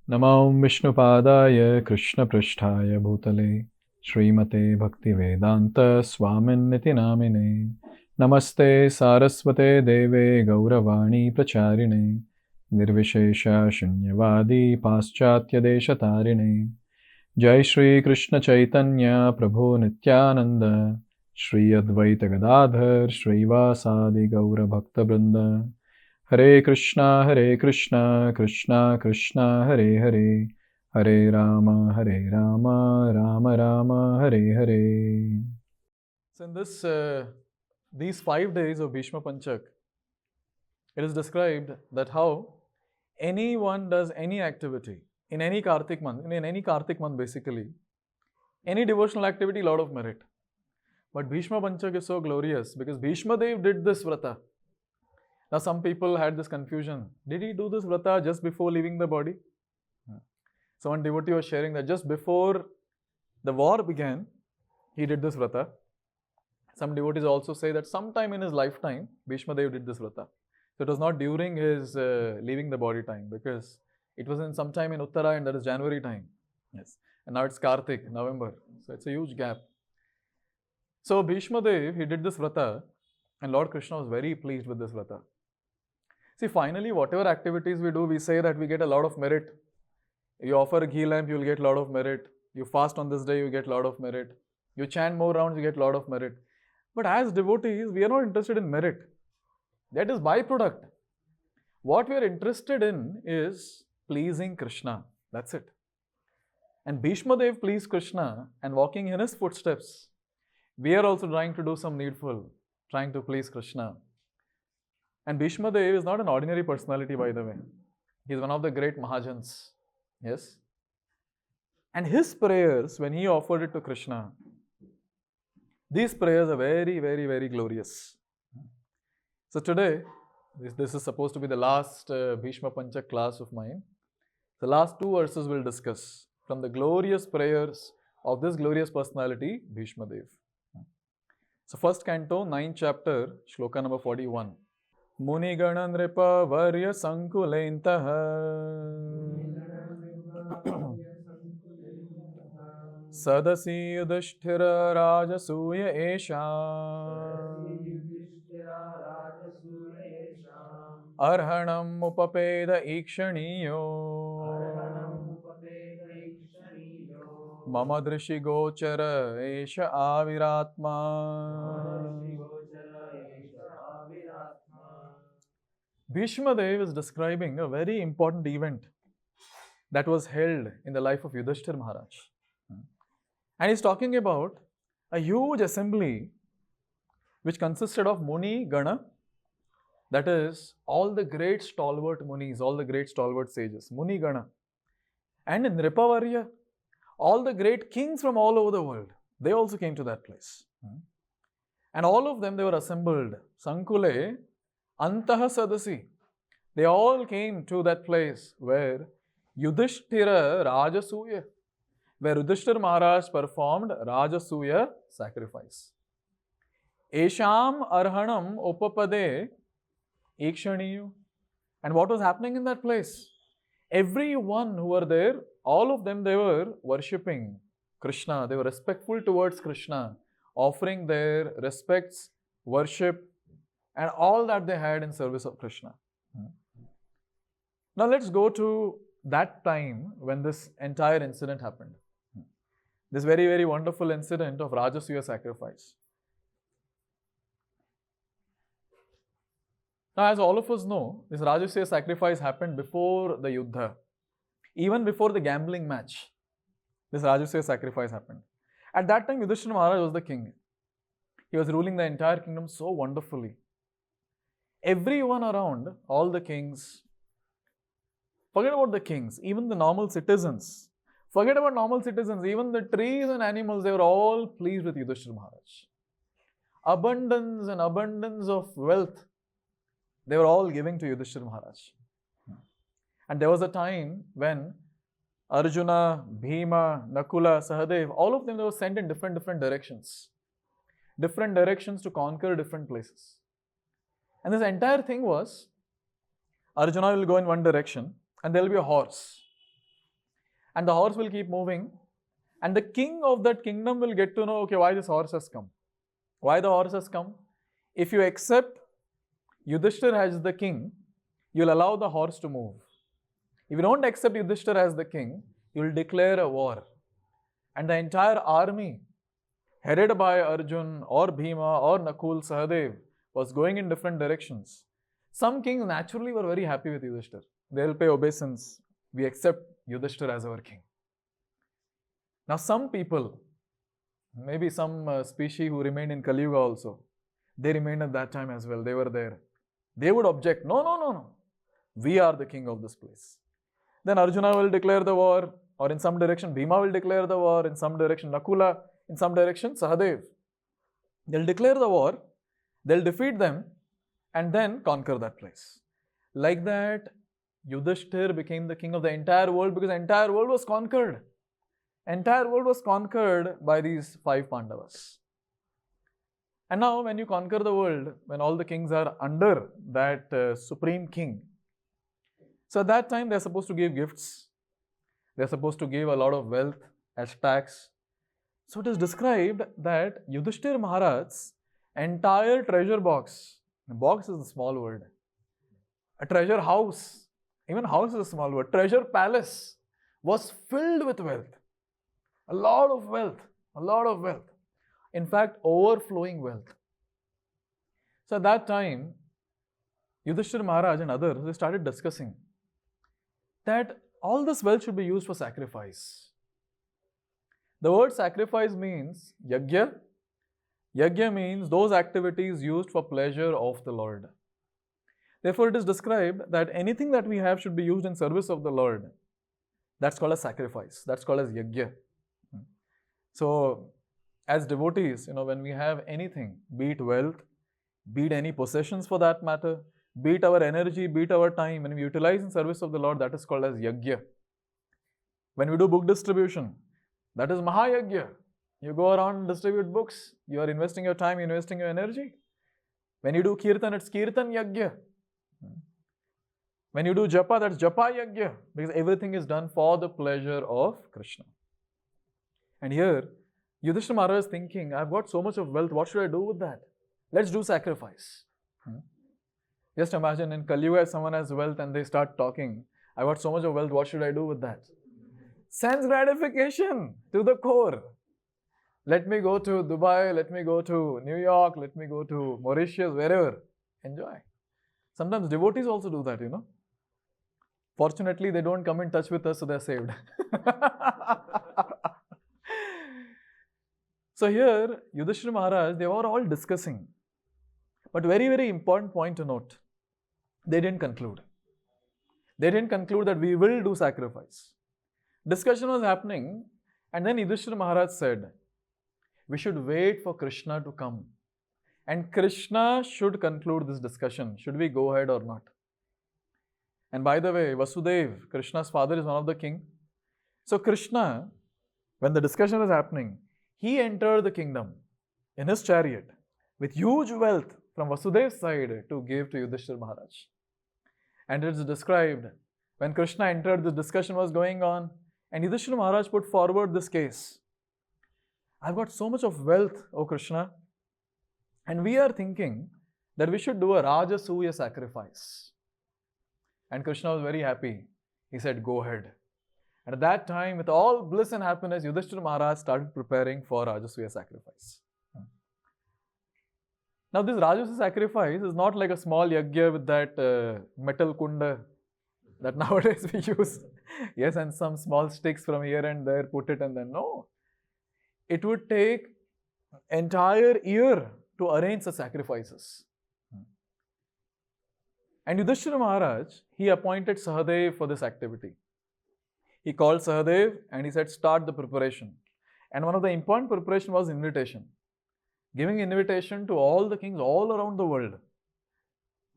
Namo Vishnupadaya Krishna Prasthaya Bhutale Srimate Bhaktivedanta Swaminiti Namine Namaste Saraswate Deve Gauravani Pracharine Nirvishesha Shunyavadi Paschatya Deshatarine Jai Shri Krishna Chaitanya Prabhu Nityananda Shri Advaita Gadadhar Shri Vasadi Gaura Bhakta Vrinda Hare Krishna, Krishna Krishna, Hare Hare, Hare Rama, Rama Rama, Hare Hare. So in these 5 days of Bhīṣma Panchak, it is described that how anyone does any activity in any Kartik month basically, any devotional activity, lot of merit. But Bhīṣma Panchak is so glorious because Bhīṣmadeva did this vrata. Now some people had this confusion. Did he do this vrata just before leaving the body? So one devotee was sharing that just before the war began, he did this vrata. Some devotees also say that sometime in his lifetime, Bhīṣmadeva did this vrata. So it was not during his leaving the body time because it was in sometime in Uttarayan, that is January time. Yes. And now it's Kartik, November. So it's a huge gap. So Bhīṣmadeva, he did this vrata and Lord Krishna was very pleased with this vrata. See, finally, whatever activities we do, we say that we get a lot of merit. You offer a ghee lamp, you will get a lot of merit. You fast on this day, you get a lot of merit. You chant more rounds, you get a lot of merit. But as devotees, we are not interested in merit. That is byproduct. What we are interested in is pleasing Krishna. That's it. And Bhīṣmadeva pleased Krishna and walking in his footsteps. We are also trying to do some needful, trying to please Krishna. And Bhīṣmadeva is not an ordinary personality, by the way. He is one of the great Mahajans. Yes. And his prayers, when he offered it to Krishna, these prayers are very, very, very glorious. So today, this is supposed to be the last Bhīṣma Panchak class of mine. The last 2 verses we'll discuss from the glorious prayers of this glorious personality, Bhīṣmadeva. So first canto, 9th chapter, shloka number 41. muni-gaṇa-nṛpa-varya-saṅkule sadasi yudhiṣṭhira-rājasūya eṣām arhaṇam upapeda īkṣaṇīyo mama dṛśi-gocara āvir ātmā. Bhīṣmadeva is describing a very important event that was held in the life of Yudhiṣṭhira Maharaj. And he's talking about a huge assembly which consisted of muni-gaṇa, that is, all the great stalwart munis, all the great stalwart sages, muni-gaṇa, and nṛpa-varya, all the great kings from all over the world. They also came to that place. And all of them, they were assembled. Saṅkule, ntaḥ sadasi. They all came to that place where yudhiṣṭhira-rājasūya, where Yudhiṣṭhira Maharaj performed Rājasūya sacrifice. eṣām arhaṇam upapeda īkṣaṇīyo. And what was happening in that place? Everyone who were there, all of them, they were worshipping Krishna. They were respectful towards Krishna, offering their respects, worship, and all that they had in service of Krishna. Now let's go to that time when this entire incident happened. This very, very wonderful incident of Rājasūya sacrifice. Now, as all of us know, this Rājasūya sacrifice happened before the Yuddha. Even before the gambling match, this Rājasūya sacrifice happened. At that time, Yudhiṣṭhira Maharaj was the king. He was ruling the entire kingdom so wonderfully. Everyone around, all the kings, forget about the kings, even the normal citizens, forget about normal citizens, even the trees and animals, they were all pleased with Yudhiṣṭhira Maharaj. Abundance and abundance of wealth, they were all giving to Yudhiṣṭhira Maharaj. And there was a time when Arjuna, Bhīma, Nakula, Sahadeva, all of them, they were sent in different directions. Different directions to conquer different places. And this entire thing was, Arjuna will go in one direction and there will be a horse. And the horse will keep moving. And the king of that kingdom will get to know, okay, why this horse has come. Why the horse has come? If you accept Yudhiṣṭhira as the king, you'll allow the horse to move. If you don't accept Yudhiṣṭhira as the king, you'll declare a war. And the entire army, headed by Arjun or Bhīma or Nakul, Sahadev, was going in different directions. Some kings naturally were very happy with Yudhiṣṭhira. They'll pay obeisance. We accept Yudhiṣṭhira as our king. Now some people, maybe some species who remained in Kali Yuga also, they remained at that time as well. They were there. They would object, no. We are the king of this place. Then Arjuna will declare the war, or in some direction Bhīma will declare the war, in some direction Nakula, in some direction Sahadev. They'll declare the war, they'll defeat them, and then conquer that place. Like that, Yudhiṣṭhira became the king of the entire world because the entire world was conquered. Entire world was conquered by these 5 Pandavas. And now when you conquer the world, when all the kings are under that supreme king, so at that time they are supposed to give gifts. They are supposed to give a lot of wealth as tax. So it is described that Yudhiṣṭhira Maharaj's entire treasure box, box is a small word, a treasure house, even house is a small word, treasure palace was filled with wealth. A lot of wealth, a lot of wealth. In fact, overflowing wealth. So at that time, Yudhiṣṭhira Maharaj and others, they started discussing that all this wealth should be used for sacrifice. The word sacrifice means yajña. Yajña means those activities used for pleasure of the Lord. Therefore, it is described that anything that we have should be used in service of the Lord. That's called a sacrifice. That's called as yajña. So, as devotees, when we have anything, be it wealth, be it any possessions for that matter, be it our energy, be it our time, when we utilize in service of the Lord, that is called as yajña. When we do book distribution, that is mahayajña. You go around and distribute books, you are investing your time, investing your energy. When you do kirtan, it's kirtan yajña. When you do japa, that's japa yajña, because everything is done for the pleasure of Krishna. And here, Yudhiṣṭhira Maharaj is thinking, I've got so much of wealth, what should I do with that? Let's do sacrifice. Just imagine in Kali Yuga, someone has wealth and they start talking, I got so much of wealth, what should I do with that? Sense gratification to the core. Let me go to Dubai, let me go to New York, let me go to Mauritius, wherever. Enjoy. Sometimes devotees also do that, Fortunately, they don't come in touch with us, so they're saved. So here, Yudhiṣṭhira Maharaj, they were all discussing. But very, very important point to note, they didn't conclude. They didn't conclude that we will do sacrifice. Discussion was happening, and then Yudhiṣṭhira Maharaj said, we should wait for Krishna to come. And Krishna should conclude this discussion. Should we go ahead or not? And by the way, Vasudeva, Krishna's father, is one of the king. So Krishna, when the discussion was happening, he entered the kingdom in his chariot with huge wealth from Vasudeva's side to give to Yudhiṣṭhira Maharaj. And it is described when Krishna entered, the discussion was going on, and Yudhiṣṭhira Maharaj put forward this case. I've got so much of wealth, O Krishna, and we are thinking that we should do a Rājasūya sacrifice. And Krishna was very happy. He said, go ahead. And at that time, with all bliss and happiness, Yudhiṣṭhira Maharaj started preparing for Rājasūya sacrifice. Now this Rājasūya sacrifice is not like a small yajña with that metal kunda that nowadays we use. Yes, and some small sticks from here and there, put it and then no. It would take entire year to arrange the sacrifices. And Yudhiṣṭhira Maharaj, he appointed Sahadev for this activity. He called Sahadev and he said, start the preparation. And one of the important preparation was invitation. Giving invitation to all the kings all around the world.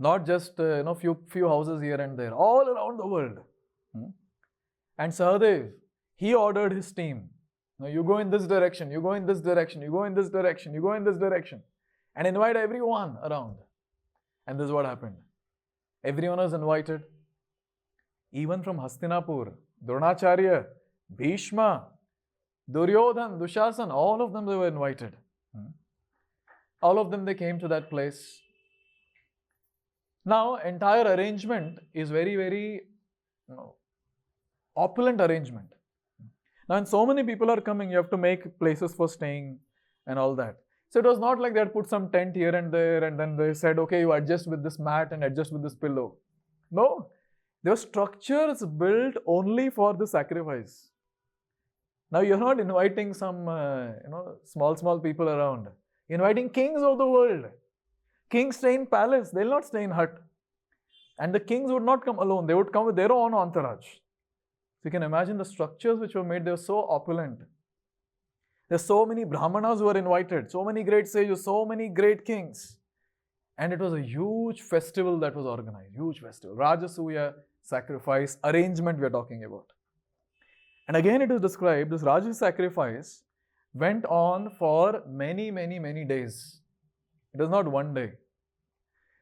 Not just few houses here and there, all around the world. And Sahadev, he ordered his team. Now you go in this direction, you go in this direction, you go in this direction, you go in this direction. And invite everyone around. And this is what happened. Everyone was invited. Even from Hastinapur, Dronacharya, Bhīṣma, Duryodhan, Dushasan, all of them they were invited. All of them they came to that place. Now, entire arrangement is very, very opulent arrangement. Now, when so many people are coming, you have to make places for staying and all that. So, it was not like they had put some tent here and there and then they said, okay, you adjust with this mat and adjust with this pillow. No, there were structures built only for the sacrifice. Now, you're not inviting some, small people around. You're inviting kings of the world. Kings stay in palace, they'll not stay in hut. And the kings would not come alone, they would come with their own entourage. So you can imagine the structures which were made, they were so opulent. There's so many brahmanas who were invited, so many great sages, so many great kings. And it was a huge festival that was organized, huge festival. Rājasūya sacrifice arrangement we are talking about. And again it is described, this Rājasūya sacrifice went on for many, many, many days. It was not one day.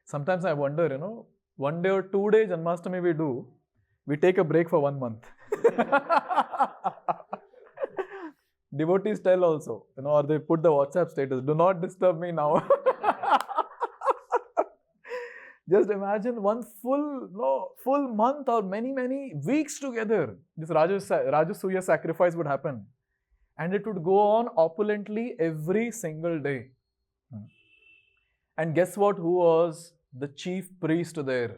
Sometimes I wonder, 1 day or 2 days Janmashtami we do, we take a break for 1 month. Devotees tell also, or they put the WhatsApp status, do not disturb me now. Just imagine one full month or many, many weeks together, this Rājasūya sacrifice would happen. And it would go on opulently every single day. And guess what? Who was the chief priest there?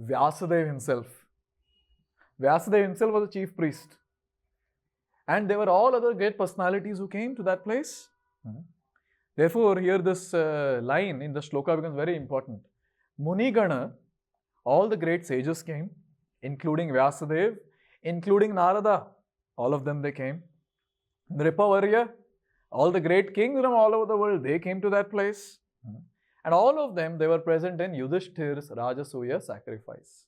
Vyasadeva himself. Vyasadeva himself was the chief priest. And there were all other great personalities who came to that place. Therefore, here this line in the shloka becomes very important. Muni-gaṇa, all the great sages came, including Vyasadeva, including Narada. All of them they came. Nṛpa-varya, all the great kings from all over the world, they came to that place. And all of them, they were present in Yudhiṣṭhira's Rājasūya sacrifice.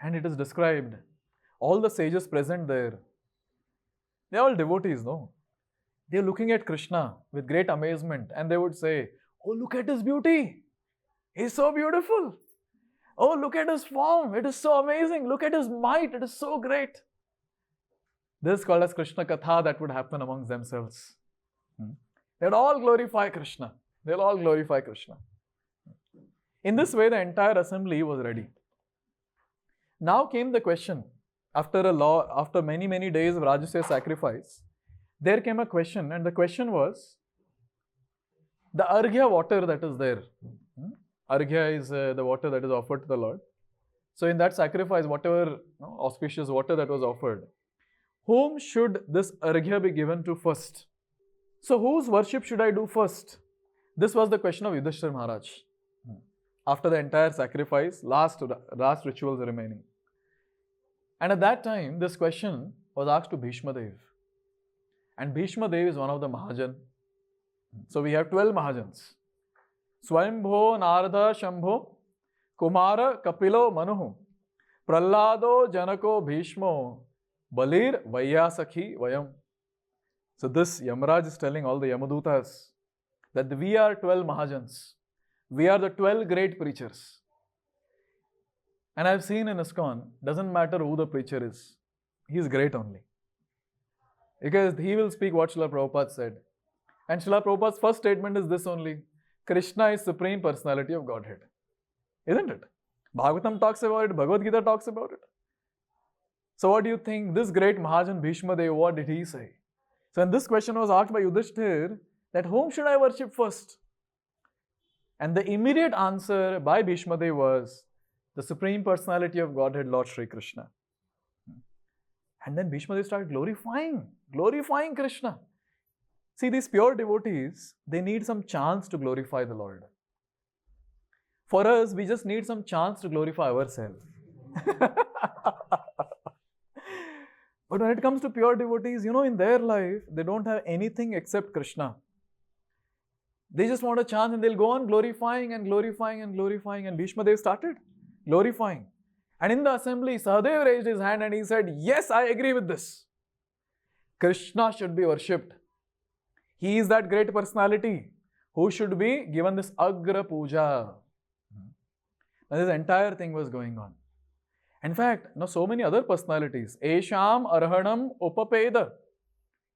And it is described, all the sages present there, they are all devotees, no? They are looking at Krishna with great amazement and they would say, oh, look at his beauty. He is so beautiful. Oh, look at his form. It is so amazing. Look at his might. It is so great. This is called as Krishna Katha that would happen amongst themselves. They would all glorify Krishna. They will all glorify Krishna. In this way, the entire assembly was ready. Now came the question. After many, many days of Rājasūya sacrifice, there came a question, and the question was the arghya water that is there. Arghya is the water that is offered to the Lord. So in that sacrifice, whatever auspicious water that was offered, whom should this arghya be given to first? So whose worship should I do first? This was the question of Yudhiṣṭhira Maharaj. After the entire sacrifice, last rituals remaining. And at that time, this question was asked to Bhīṣmadeva. And Bhīṣmadeva is one of the Mahajan. So we have 12 Mahajans. Swayambho, Narada, Shambho, Kumara, Kapilo, Manuhu, Prahlado, Janako, Bhīṣmo, Balir, Vaiyasakhi, Vayam. So this Yamaraj is telling all the Yamadutas that we are 12 Mahajans. We are the 12 great preachers. And I've seen in ISKCON, doesn't matter who the preacher is, he is great only. Because he will speak what Srila Prabhupada said. And Srila Prabhupada's first statement is this only: Krishna is Supreme Personality of Godhead. Isn't it? Bhagavatam talks about it, Bhagavad Gita talks about it. So what do you think this great Mahajan Bhīṣmadeva, what did he say? So when this question was asked by Yudhiṣṭhira, that whom should I worship first? And the immediate answer by Bhīṣmadeva was the Supreme Personality of Godhead, Lord Śrī Kṛṣṇa. And then Bhīṣmadeva started glorifying Krishna. See, these pure devotees, they need some chance to glorify the Lord. For us, we just need some chance to glorify ourselves. But when it comes to pure devotees, in their life, they don't have anything except Krishna. They just want a chance and they'll go on glorifying and glorifying and glorifying. And Bhīṣmadeva started glorifying. And in the assembly, Sahadeva raised his hand and he said, yes, I agree with this. Krishna should be worshipped. He is that great personality who should be given this Agra Puja. Now this entire thing was going on. In fact, now so many other personalities. eṣām, arhaṇam, upapeda,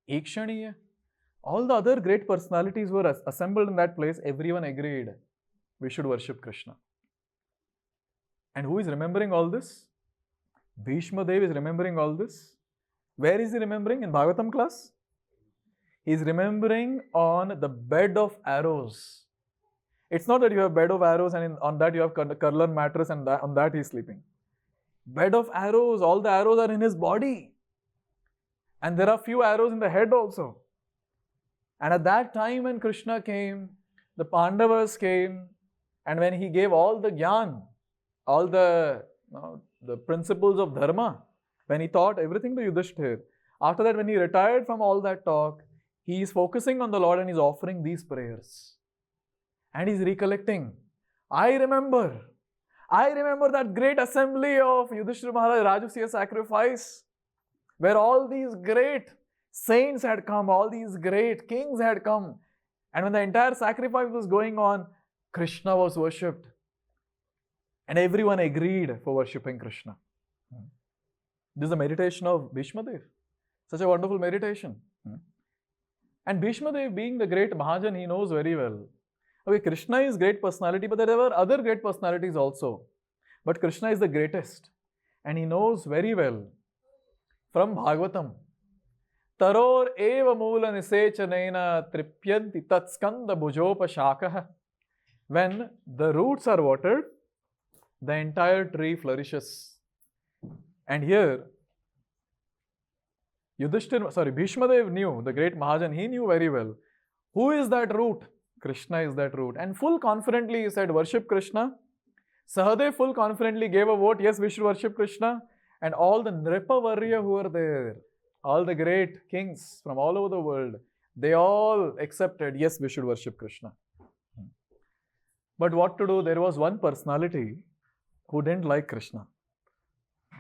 īkṣaṇīyo. All the other great personalities were assembled in that place. Everyone agreed we should worship Krishna. And who is remembering all this? Bhīṣmadeva is remembering all this. Where is he remembering? In Bhagavatam class? He is remembering on the bed of arrows. It's not that you have a bed of arrows and on that you have Kurlan mattress and on that he is sleeping. Bed of arrows, all the arrows are in his body. And there are few arrows in the head also. And at that time when Krishna came, the Pandavas came, and when he gave all the jnana, all the principles of dharma, when he taught everything to Yudhiṣṭhira, after that when he retired from all that talk, he is focusing on the Lord and he is offering these prayers. And he is recollecting, I remember that great assembly of Yudhiṣṭhira Mahārāja Rājasūya sacrifice, where all these great saints had come, all these great kings had come. And when the entire sacrifice was going on, Krishna was worshipped. And everyone agreed for worshipping Krishna. This is the meditation of Bhīṣmadeva. Such a wonderful meditation. And Bhīṣmadeva, being the great Mahajan, he knows very well. Okay, Krishna is great personality, but there were other great personalities also. But Krishna is the greatest. And he knows very well from Bhagavatam. Taror eva moola nisechanena tripyanti tatskanda bhujopashakaha. When the roots are watered, the entire tree flourishes. And here, Bhīṣmadeva knew, the great Mahajan, he knew very well. Who is that root? Krishna is that root. And full confidently he said, worship Krishna. Sahadev full confidently gave a vote, yes, we should worship Krishna. And all the Nṛpa-varya who were there, all the great kings from all over the world, they all accepted, yes, we should worship Krishna. But what to do? There was one personality who didn't like Krishna.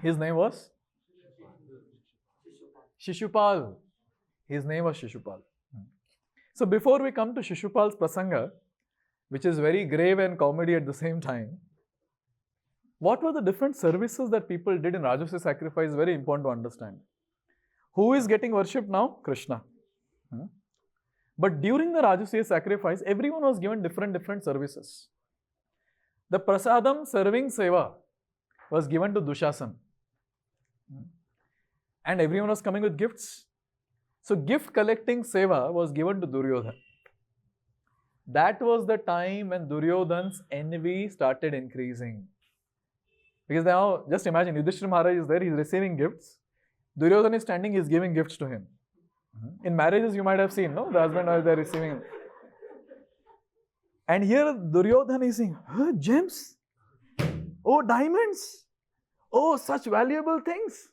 His name was Shishupal. His name was Shishupal. So before we come to Shishupal's prasanga, which is very grave and comedy at the same time, what were the different services that people did in Rājasūya sacrifice is very important to understand. Who is getting worshipped now? Krishna. But during the Rājasūya sacrifice, everyone was given different services. The prasadam serving seva was given to Dushasan. And everyone was coming with gifts. So gift collecting seva was given to Duryodhana. That was the time when Duryodhana's envy started increasing. Because now, just imagine, Yudhiṣṭhira Maharaj is there, he is receiving gifts. Duryodhana is standing, he is giving gifts to him. In marriages, you might have seen, no? The husband is there receiving. And here Duryodhana is saying, gems, oh, diamonds, oh, such valuable things.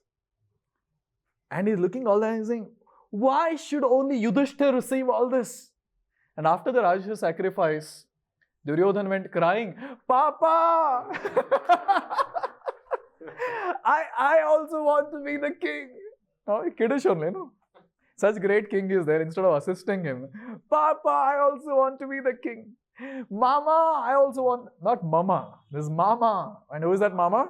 And he is looking all that and saying, why should only Yudhiṣṭhira receive all this? And after the Rājasūya sacrifice, Duryodhana went crying, Papa! I also want to be the king. Oh, kiddish only, no? Such great king is there. Instead of assisting him, Papa, I also want to be the king. Mama, I also want, not Mama, this is Mama. And who is that Mama?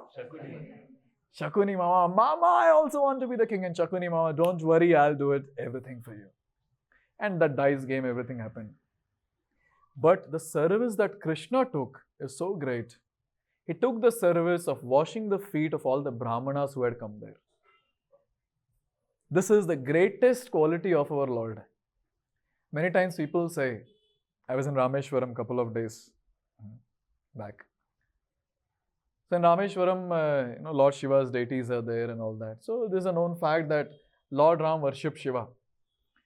Shakuni Mama. Mama, I also want to be the king. And Shakuni Mama, don't worry, I'll do it, everything for you. And that dice game, everything happened. But the service that Krishna took is so great. He took the service of washing the feet of all the Brahmanas who had come there. This is the greatest quality of our Lord. Many times people say, I was in Rameshwaram a couple of days back. So in Rameshwaram, Lord Shiva's deities are there and all that. So this is a known fact that Lord Ram worshipped Shiva.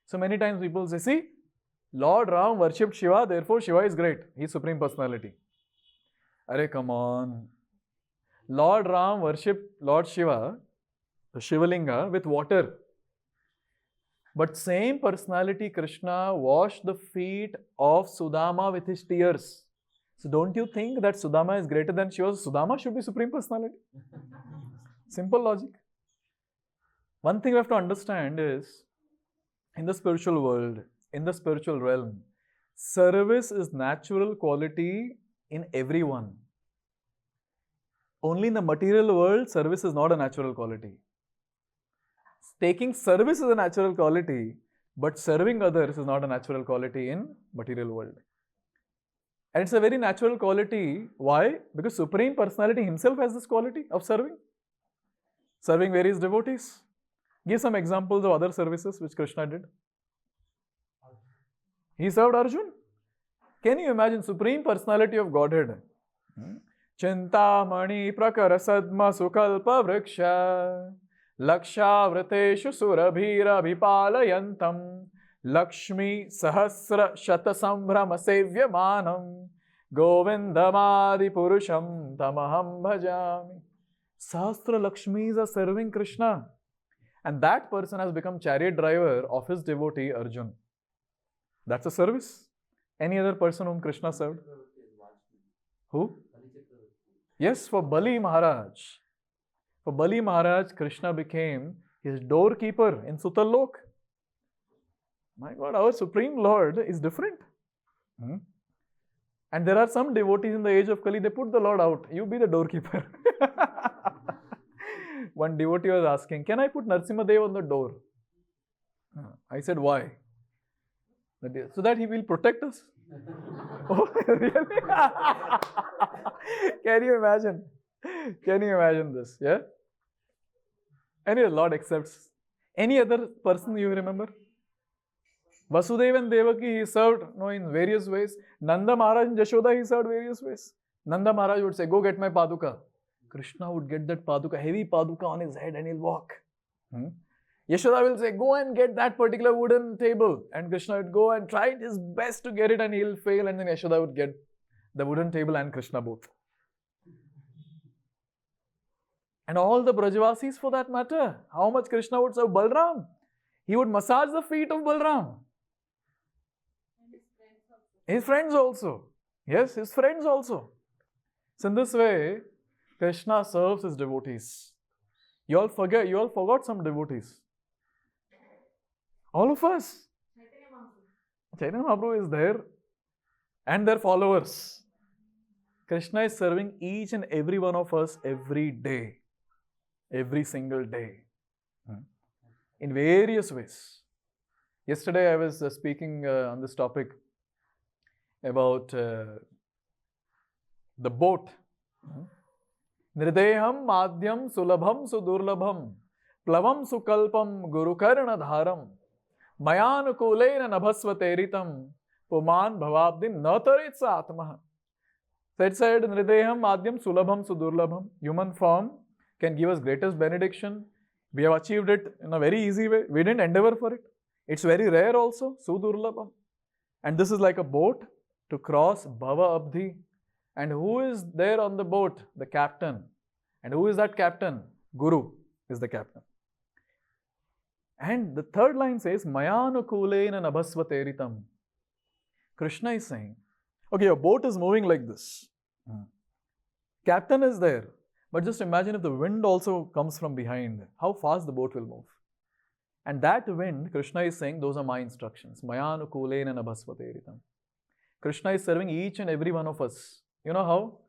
So many times people say, see, Lord Ram worshipped Shiva, therefore Shiva is great. He is Supreme Personality. Arey, come on. Lord Ram worshipped Lord Shiva, the Shivalinga, with water. But same personality, Krishna, washed the feet of Sudama with his tears. So don't you think that Sudama is greater than Shiva? Sudama should be Supreme Personality. Simple logic. One thing we have to understand is, in the spiritual world, in the spiritual realm, service is natural quality in everyone. only in the material world, service is not a natural quality. Taking service is a natural quality, but serving others is not a natural quality in material world. And it's a very natural quality. Why? Because Supreme Personality himself has this quality of serving. Serving various devotees. Give some examples of other services which Krishna did. He served Arjun. Can you imagine Supreme Personality of Godhead? Chintamani prakara sadma sukalpa vriksha lakshavriteshu surabhira bhipalayantam Lakshmi sahasra shata sambhrama sevyamanam Govindamadi purusham tamaham bhajami. Sahasra Lakshmis are serving Krishna. And that person has become chariot driver of his devotee Arjun. That's a service. Any other person whom Krishna served? Who? Yes, for Bali Maharaj. For Bali Maharaj, Krishna became his doorkeeper in Sutalok. My God, our Supreme Lord is different. And there are some devotees in the age of Kali, they put the Lord out. You be the doorkeeper. One devotee was asking, can I put Narasimha on the door? I said, why? So that he will protect us. Oh, really? Can you imagine? Can you imagine this? Yeah? Anyway, Lord accepts. Any other person you remember? Vasudeva and Devaki, he served in various ways. Nanda Maharaj and Jashoda, he served various ways. Nanda Maharaj would say, go get my paduka. Krishna would get that paduka, heavy paduka on his head, and he'll walk. Yashoda will say, go and get that particular wooden table. And Krishna would go and try his best to get it, and he'll fail, and then Yashoda would get the wooden table and Krishna both. And all the Brajavasis for that matter, how much Krishna would serve Balram. He would massage the feet of Balram. His friends also. Yes, his friends also. So in this way, Krishna serves his devotees. You all forgot some devotees. All of us. Chaitanya Mahaprabhu is there and their followers. Krishna is serving each and every one of us every day. Every single day. In various ways. Yesterday I was speaking on this topic about the boat. Nrideham madhyam sulabham sudurlabham plavam sukalpam gurukarna dharam mayanukulena nabhasvateritam puman bhavabdim nataritsa ātmā. So it said, Nrideham madhyam sulabham sudurlabham. Human form can give us greatest benediction. We have achieved it in a very easy way. We didn't endeavor for it. It's very rare also, sudurlabham. And this is like a boat to cross Bhava Abdhi. And who is there on the boat? The captain. And who is that captain? Guru is the captain. And the third line says, Mayanukulena nabhasvateritam. Krishna is saying, okay, your boat is moving like this. Captain is there. But just imagine if the wind also comes from behind, how fast the boat will move. And that wind, Krishna is saying, those are my instructions. Mayanukulena nabhasvateritam. Krishna is serving each and every one of us. You know how?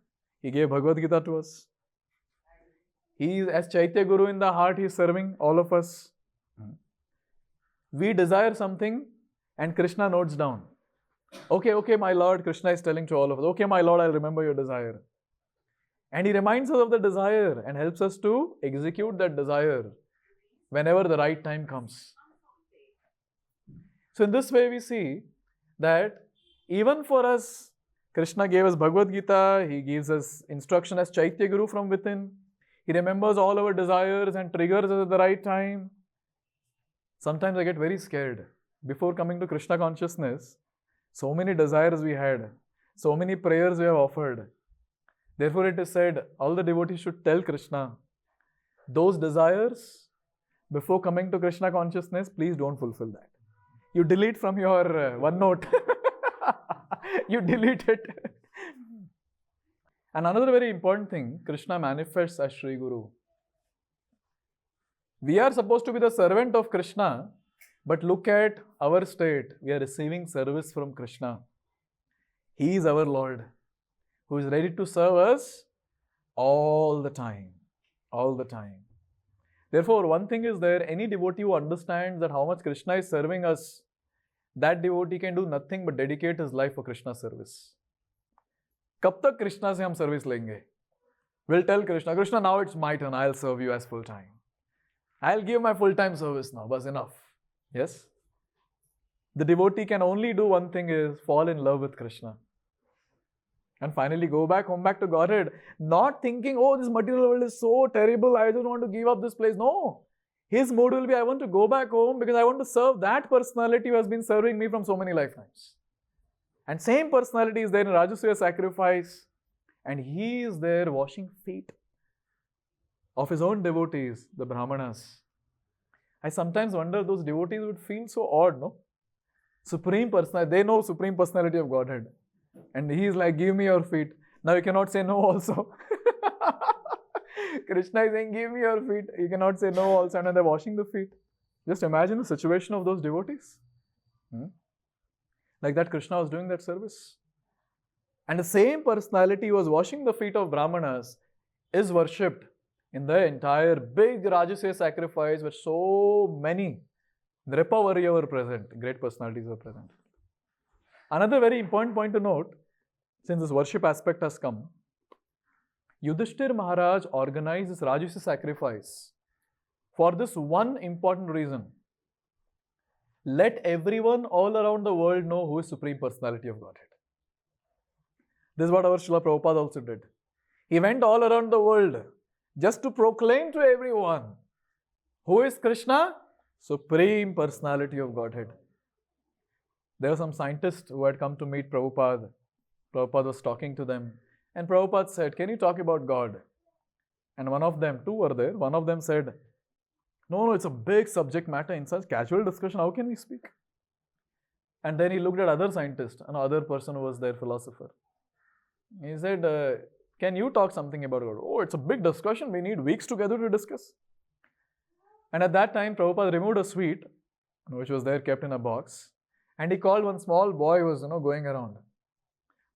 He gave Bhagavad Gita to us. He is, as Chaitya Guru in the heart, he is serving all of us. We desire something and Krishna notes down. Okay, my Lord, Krishna is telling to all of us, okay, my Lord, I'll remember your desire. And he reminds us of the desire and helps us to execute that desire whenever the right time comes. So in this way we see that even for us, Krishna gave us Bhagavad Gita, he gives us instruction as Chaitya Guru from within. He remembers all our desires and triggers us at the right time. Sometimes I get very scared. Before coming to Krishna consciousness, so many desires we had, so many prayers we have offered. Therefore it is said, all the devotees should tell Krishna, those desires, before coming to Krishna consciousness, please don't fulfill that. You delete from your OneNote. You delete it. And another very important thing, Krishna manifests as Sri Guru. We are supposed to be the servant of Krishna, but look at our state. We are receiving service from Krishna. He is our Lord, who is ready to serve us all the time. All the time. Therefore, one thing is there, any devotee who understands that how much Krishna is serving us, that devotee can do nothing but dedicate his life for Krishna service. Kab tak Krishna se hum service lenge? We'll tell Krishna, Krishna, now it's my turn, I'll serve you as full time. I'll give my full-time service now, bas enough. Yes? The devotee can only do one thing, is fall in love with Krishna. And finally go back home, back to Godhead. Not thinking, oh, this material world is so terrible, I just want to give up this place. No. His mood will be, I want to go back home because I want to serve that personality who has been serving me from so many lifetimes. And same personality is there in Rājasūya sacrifice. And he is there washing feet of his own devotees, the Brahmanas. I sometimes wonder, those devotees would feel so odd, no? Supreme Personality, they know Supreme Personality of Godhead. And he is like, give me your feet. Now you cannot say no also. Krishna is saying, give me your feet. You cannot say no also. And they're washing the feet. Just imagine the situation of those devotees. Like that Krishna was doing that service. And the same personality who was washing the feet of Brahmanas is worshipped in the entire big Rājasūya sacrifice where so many nṛpa-varya were present, great personalities were present. Another very important point to note, since this worship aspect has come, Yudhiṣṭhira Maharaj organized this Rājasūya sacrifice for this one important reason. Let everyone all around the world know who is Supreme Personality of Godhead. This is what our Srila Prabhupada also did. He went all around the world just to proclaim to everyone, who is Krishna? Supreme Personality of Godhead. There were some scientists who had come to meet Prabhupada. Prabhupada was talking to them. And Prabhupada said, can you talk about God? And one of them, two were there, one of them said, no, it's a big subject matter. In such casual discussion, how can we speak? And then he looked at other scientist, another person who was there, philosopher. He said, can you talk something about God? Oh, it's a big discussion. We need weeks together to discuss. And at that time, Prabhupada removed a sweet, which was there kept in a box. And he called one small boy who was going around.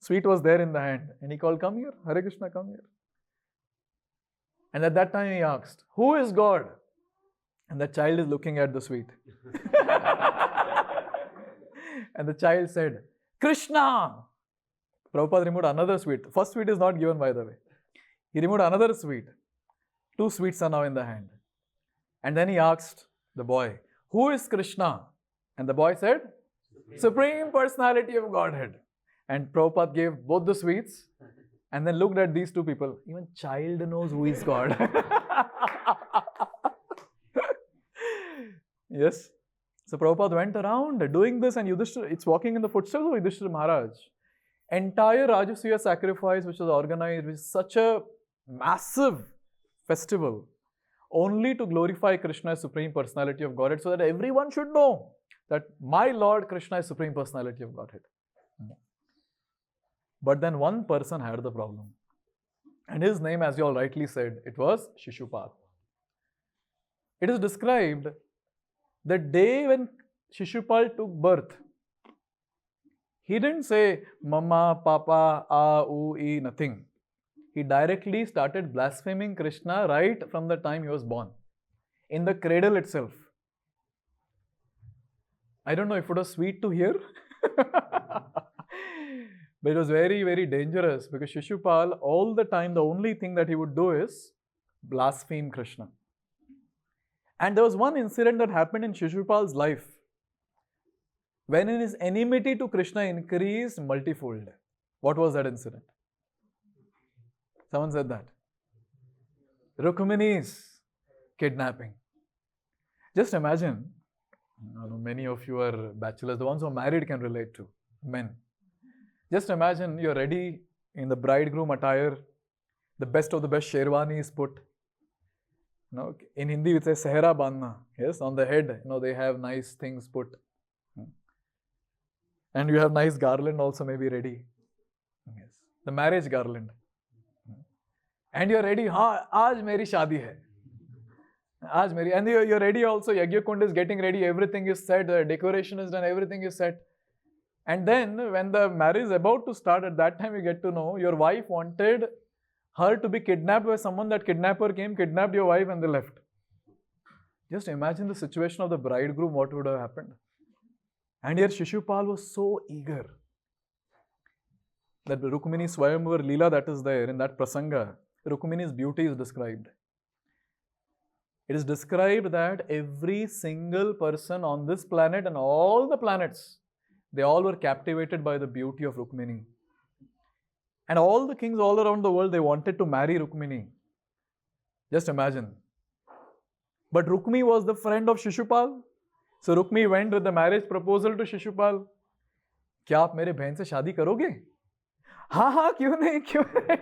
Sweet was there in the hand. And he called, come here, Hare Krishna, come here. And at that time he asked, who is God? And the child is looking at the sweet. And the child said, Krishna! Prabhupada removed another sweet. First sweet is not given, by the way. He removed another sweet. Two sweets are now in the hand. And then he asked the boy, who is Krishna? And the boy said, Supreme Personality of Godhead. And Prabhupada gave both the sweets and then looked at these two people. Even child knows who is God. Yes. So Prabhupada went around doing this, and Yudhiṣṭhira, it's walking in the footsteps of Yudhiṣṭhira Maharaj. Entire Rājasūya sacrifice which was organized, which is such a massive festival, only to glorify Krishna as Supreme Personality of Godhead, so that everyone should know that my Lord Krishna is Supreme Personality of Godhead. But then one person had the problem. And his name, as you all rightly said, it was Shishupal. It is described the day when Shishupal took birth, he didn't say Mama, Papa, A, U, E, nothing. He directly started blaspheming Krishna right from the time he was born, in the cradle itself. I don't know if it was sweet to hear, but it was very, very dangerous, because Shishupal, all the time, the only thing that he would do is blaspheme Krishna. And there was one incident that happened in Shishupal's life, when his enmity to Krishna increased multifold. What was that incident? Someone said that. Rukmini's kidnapping. Just imagine, many of you are bachelors, the ones who are married can relate to, men. Just imagine you're ready in the bridegroom attire, the best of the best sherwani is put. In Hindi we say sehra bandhna. Yes, on the head, they have nice things put. And you have nice garland also maybe ready. Yes, the marriage garland. And you're ready, aaj meri shaadi hai. Aaj meri. And you're ready also, Yajna Kund is getting ready, everything is set, the decoration is done, everything is set. And then when the marriage is about to start, at that time you get to know your wife wanted her to be kidnapped by someone. That kidnapper came, kidnapped your wife, and they left. Just imagine the situation of the bridegroom, what would have happened. And here Shishupal was so eager. That Rukmini Swayamvar Leela that is there, in that prasanga, Rukmini's beauty is described. It is described that every single person on this planet and all the planets, they all were captivated by the beauty of Rukmini. And all the kings all around the world, they wanted to marry Rukmini. Just imagine. But Rukmi was the friend of Shishupal. So Rukmi went with the marriage proposal to Shishupal. क्या आप मेरे बहन से शादी करोगे? हाँ हाँ क्यों नहीं क्यों नहीं?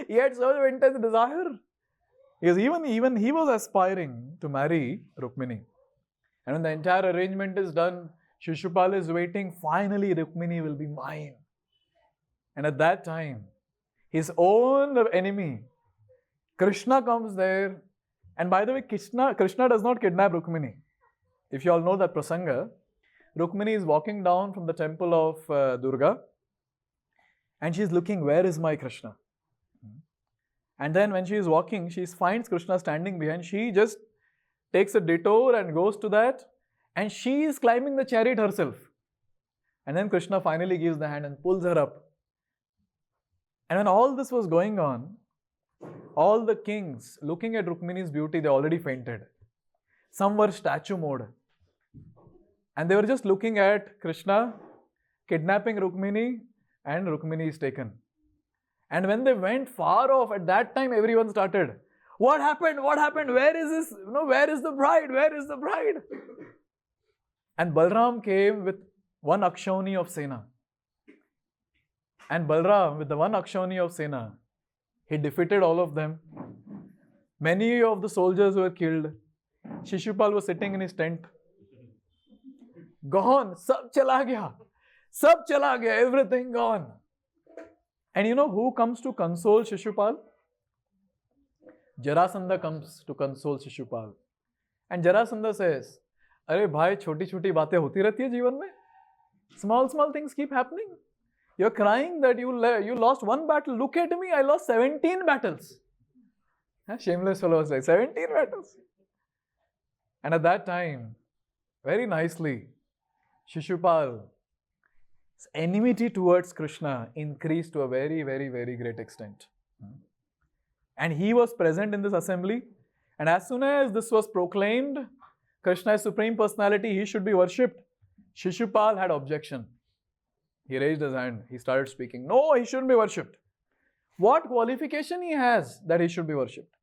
He had so intense desire. Because even he was aspiring to marry Rukmini. And when the entire arrangement is done, Shishupal is waiting. Finally, Rukmini will be mine. And at that time, his own enemy, Krishna, comes there. And by the way, Krishna does not kidnap Rukmini. If you all know that prasanga, Rukmini is walking down from the temple of Durga. And she is looking, where is my Krishna? And then when she is walking, she finds Krishna standing behind. She just takes a detour and goes to that. And she is climbing the chariot herself. And then Krishna finally gives the hand and pulls her up. And when all this was going on, all the kings, looking at Rukmini's beauty, they already fainted. Some were statue mode. And they were just looking at Krishna kidnapping Rukmini, and Rukmini is taken. And when they went far off, at that time everyone started, what happened? What happened? Where is this? Where is the bride? Where is the bride? And Balram came with one akshoni of Sena. And Balram, with the one akshoni of Sena, he defeated all of them. Many of the soldiers were killed. Shishupal was sitting in his tent. Gone. Sab chala gaya. Sab chala gaya. Everything gone. And you know who comes to console Shishupal? Jarasandha comes to console Shishupal. And Jarasandha says, अरे भाई छोटी छोटी बातें होती रहती है जीवन में. Small things keep happening. You're crying that you lost one battle. Look at me, I lost 17 battles. Shameless fellow was like, 17 battles. And at that time, very nicely, Shishupal's enmity towards Krishna increased to a very, very, very great extent. And he was present in this assembly. And as soon as this was proclaimed, Krishna is Supreme Personality, he should be worshipped. Shishupal had objection. He raised his hand. He started speaking. No, he shouldn't be worshipped. What qualification he has that he should be worshipped?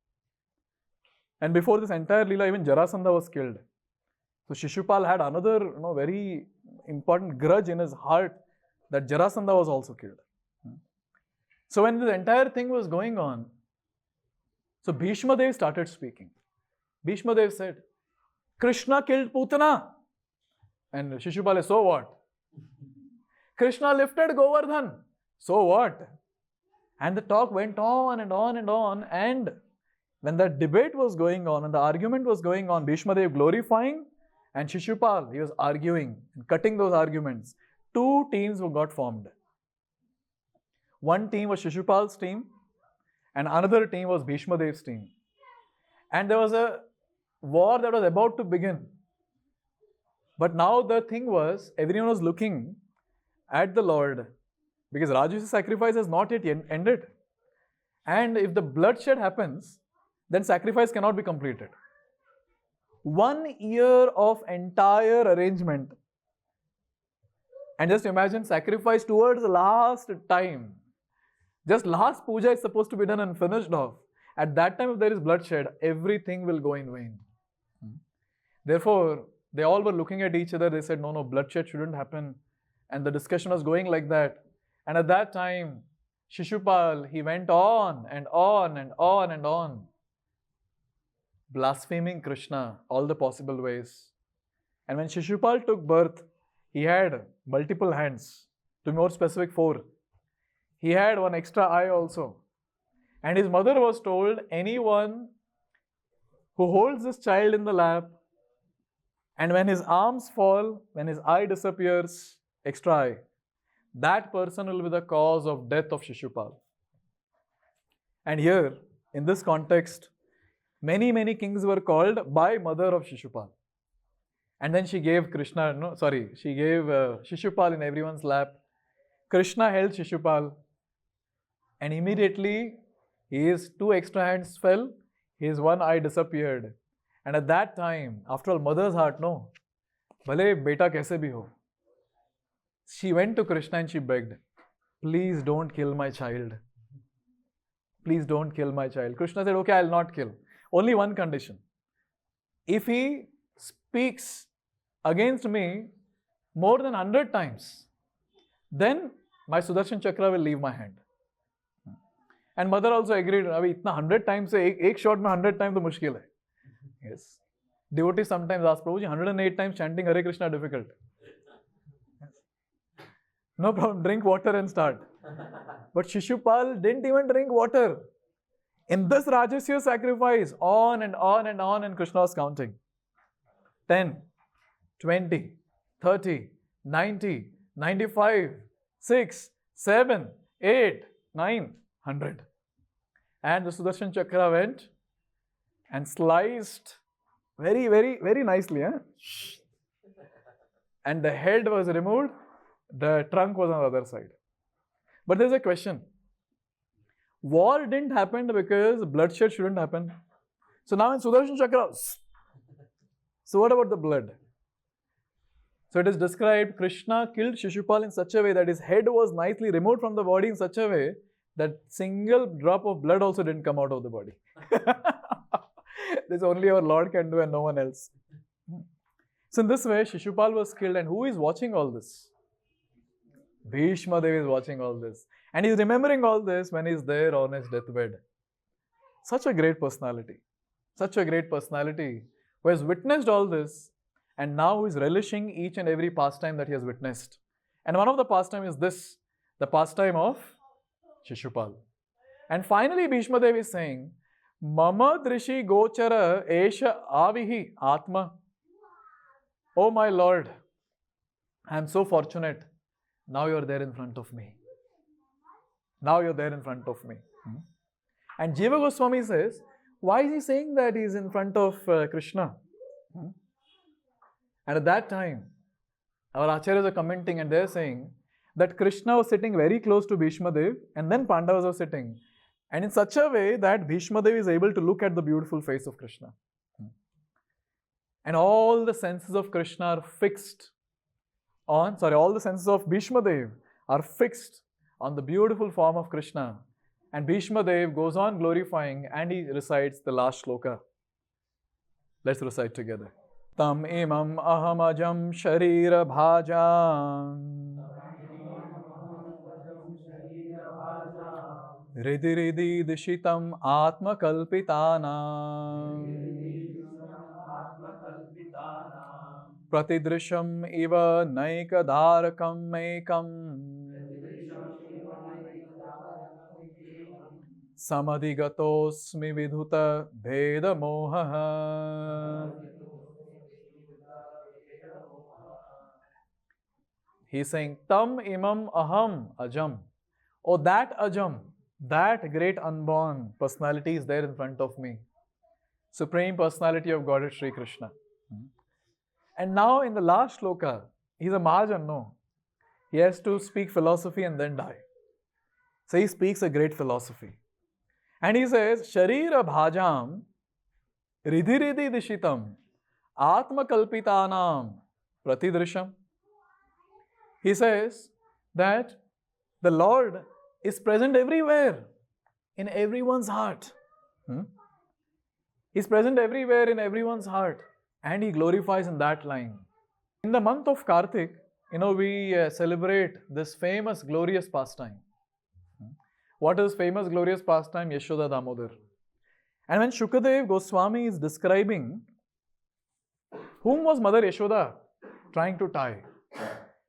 And before this entire Leela, even Jarasandha was killed. So Shishupal had another very important grudge in his heart that Jarasandha was also killed. So when this entire thing was going on, so Bhīṣmadeva started speaking. Bhīṣmadeva said, Krishna killed Putana. And Shishupal said, so what? Krishna lifted Govardhan. So what? And the talk went on and on and on. And when the debate was going on and the argument was going on, Bhīṣmadeva glorifying and Shishupal, he was arguing and cutting those arguments. Two teams got formed. One team was Shishupal's team and another team was Bhīṣmadeva's team. And there was a war that was about to begin. But now the thing was, everyone was looking at the Lord because Rājasūya sacrifice has not yet ended. And if the bloodshed happens, then sacrifice cannot be completed. 1 year of entire arrangement. And just imagine sacrifice towards the last time. Just last puja is supposed to be done and finished off. At that time, if there is bloodshed, everything will go in vain. Therefore, they all were looking at each other. They said, no, bloodshed shouldn't happen. And the discussion was going like that. And at that time, Shishupal, he went on and on and on and on, blaspheming Krishna all the possible ways. And when Shishupal took birth, he had multiple hands, to be more specific, 4. He had one extra eye also. And his mother was told, anyone who holds this child in the lap, and when his arms fall, when his eye disappears, extra eye, that person will be the cause of death of Shishupal. And here, in this context, many kings were called by mother of Shishupal. And then she gave she gave Shishupal in everyone's lap. Krishna held Shishupal, and immediately his 2 extra hands fell, his 1 eye disappeared. And at that time, after all, mother's heart, no, bhale beta kaise bhi ho. She went to Krishna and she begged, please don't kill my child. Please don't kill my child. Krishna said, okay, I'll not kill. Only one condition. If he speaks against me more than 100 times, then my Sudarshan Chakra will leave my hand. And mother also agreed, abhi itna 100 times se ek shot mein 100 times to mushkil hai. Yes. Devotees sometimes ask, Prabhuji, 108 times chanting Hare Krishna difficult. Yes. No problem, drink water and start. But Shishupal didn't even drink water. In this Rājasūya sacrifice, on and on and on, and Krishna was counting. 10, 20, 30, 90, 95, 6, 7, 8, 9, 100. And the Sudarshan Chakra went and sliced very nicely. And the head was removed, the trunk was on the other side. But there's a question. War didn't happen because bloodshed shouldn't happen. So now in Sudarshan Chakra, so what about the blood? So it is described, Krishna killed Shishupal in such a way that his head was nicely removed from the body in such a way that single drop of blood also didn't come out of the body. This only our Lord can do and no one else. So in this way, Shishupal was killed, and who is watching all this? Bhīṣmadeva is watching all this. And he's remembering all this when he's there on his deathbed. Such a great personality. Such a great personality who has witnessed all this and now is relishing each and every pastime that he has witnessed. And one of the pastime is this, the pastime of Shishupal. And finally Bhīṣmadeva is saying, Mama dṛśi-gocara eṣā āvir Oh my Lord, I am so fortunate. Now you are there in front of me. Now you are there in front of me. And Jiva Goswami says, why is he saying that he is in front of Krishna? And at that time, our acharyas are commenting and they are saying that Krishna was sitting very close to Bhīṣmadeva and then Pandavas were sitting. And in such a way that Bhīṣmadeva is able to look at the beautiful face of Krishna. And all the senses of Krishna are fixed on, all the senses of Bhīṣmadeva are fixed on the beautiful form of Krishna. And Bhīṣmadeva goes on glorifying and he recites the last shloka. Let's recite together. Tam imam ahamajam sharira bhajam Ridhi dishitam ātmā kalpitānam Pratidrisham iva naikadharakam ekam Samadhigatosmi vidhuta bheda mohaha. He's saying, Tam imam aham ajam. Oh, that ajam, that great unborn personality is there in front of me. Supreme Personality of Godhead, Śrī Kṛṣṇa. And now in the last shloka, he's a Mahajan, no? He has to speak philosophy and then die. So he speaks a great philosophy. And he says, Sharira bhajam ridhi dishitam ātmā kalpitānam pratidrisham. He says that the Lord is present everywhere, in everyone's heart. He's present everywhere in everyone's heart. And he glorifies in that line. In the month of Kartik, we celebrate this famous, glorious pastime. What is famous, glorious pastime? Yashoda Damodar. And when Shukadev Goswami is describing whom was Mother Yashoda trying to tie,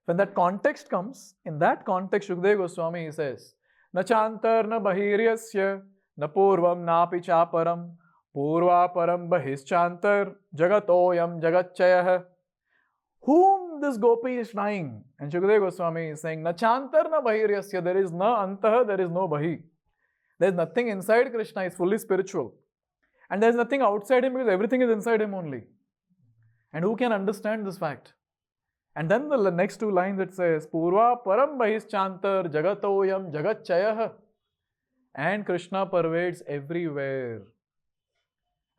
when that context comes, in that context Shukadev Goswami says, Na chantar na bahiryasya na purvam napi chaparam purva param bahischantar jagatoyam jagatchayah. Whom this gopi is trying? And Shukadev Goswami is saying, Na chantar na bahiryasya, there is no antah, there is no bahi. There's nothing inside Krishna, he's fully spiritual. And there's nothing outside him because everything is inside him only. And who can understand this fact? And then the next two lines it says, Purva param bahischantar jagatoyam jagatchayah. And Krishna pervades everywhere.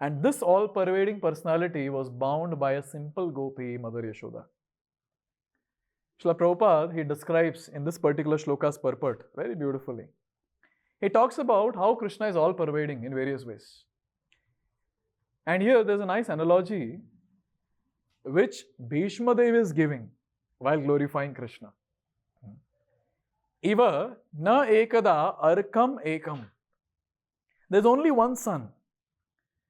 And this all-pervading personality was bound by a simple gopi, Mother Yashoda. Srila Prabhupada, he describes in this particular shloka's purport very beautifully. He talks about how Krishna is all-pervading in various ways. And here there's a nice analogy which Bhīṣmadeva is giving while glorifying Krishna. Iva na ekada arkam ekam. There's only one sun.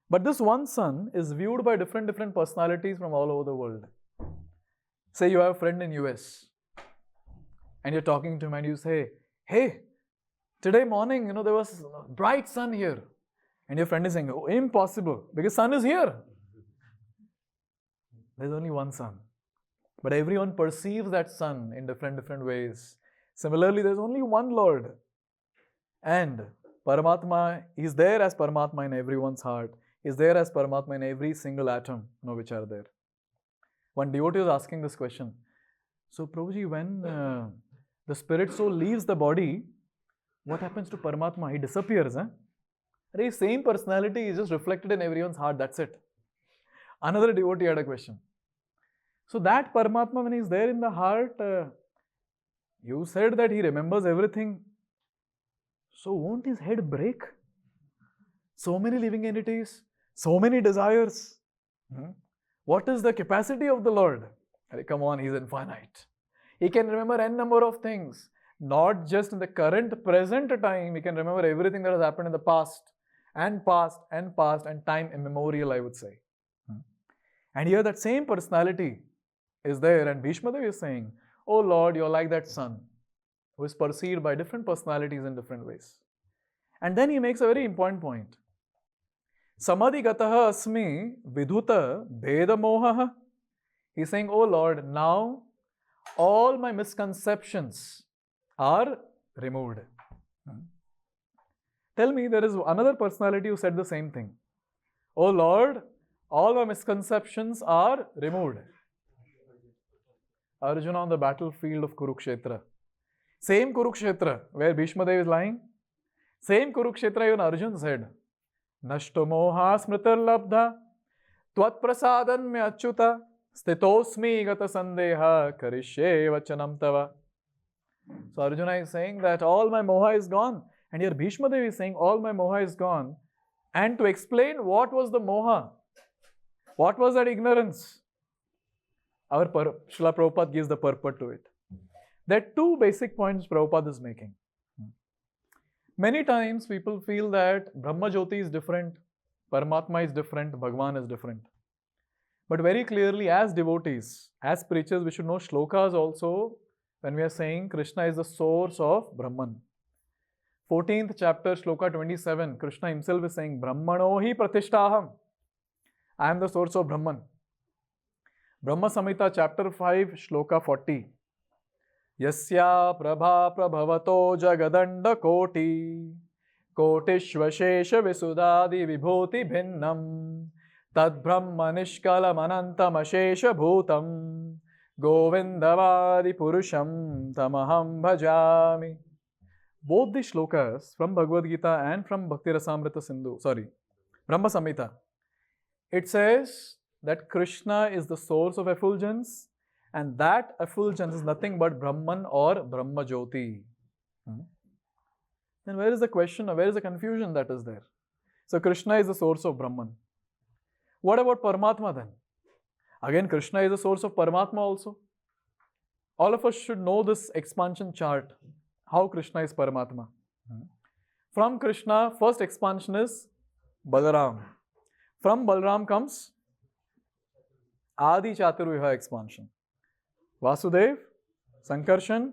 But this one sun is viewed by different personalities from all over the world. Say you have a friend in US and you're talking to him and you say, hey, today morning, there was a bright sun here. And your friend is saying, oh, impossible, because sun is here. There's only one sun. But everyone perceives that sun in different ways. Similarly, there's only one Lord. And Paramatma is there as Paramatma in everyone's heart. Is there as Paramatma in every single atom, which are there. One devotee was asking this question. So, Prabhuji, when the spirit soul leaves the body, what happens to Paramatma? He disappears, huh? The same personality is just reflected in everyone's heart, that's it. Another devotee had a question. So that Paramatma, when he is there in the heart, you said that he remembers everything. So won't his head break? So many living entities, so many desires. What is the capacity of the Lord? Come on, he is infinite. He can remember n number of things. Not just in the current, present time, he can remember everything that has happened in the past and time immemorial, I would say. And here that same personality is there, and Bhīṣmadeva is saying, oh Lord, you're like that sun who is perceived by different personalities in different ways. And then he makes a very important point. Samadhi gataha asmi vidhuta bheda mohaha. He's saying, oh Lord, now all my misconceptions are removed. Tell me, there is another personality who said the same thing. Oh Lord, all my misconceptions are removed. Arjuna on the battlefield of Kurukshetra. Same Kurukshetra where Bhīṣmadeva is lying. Same Kurukshetra even Arjuna said, Nashto moha smritar labdha tvat prasadan me achyuta stitosmi gata sandeha karishye vachanam tava. So Arjuna is saying that all my moha is gone. And here Bhīṣmadeva is saying all my moha is gone. And to explain what was the moha, what was that ignorance, our Srila Prabhupada gives the purport to it. There are two basic points Prabhupada is making. Many times people feel that Brahma Jyoti is different, Paramatma is different, Bhagavan is different. But very clearly, as devotees, as preachers, we should know shlokas also when we are saying Krishna is the source of Brahman. 14th chapter, shloka 27, Krishna himself is saying, Brahmano hi pratishtaham. I am the source of Brahman. Brahma Samhita chapter 5, shloka 40. Yasya prabha prabhavato jagadanda koti kotishvashesha visudadi vibhuti bhinnam tad brahma nishkala manantam ashesha bhutam govindavadi purusham tamaham bhajami. Both the shlokas from Bhagavad Gita and from Bhakti Rasamrita Sindhu, Brahma Samhita, it says that Krishna is the source of effulgence, and that effulgence is nothing but Brahman or Brahma Jyoti. Then where is the question, or where is the confusion that is there? So Krishna is the source of Brahman. What about Paramatma then? Again, Krishna is the source of Paramatma also. All of us should know this expansion chart, how Krishna is Paramatma. From Krishna, first expansion is Balaram. From Balaram comes Adi Chaturvibha expansion. Vasudev, Sankarshan,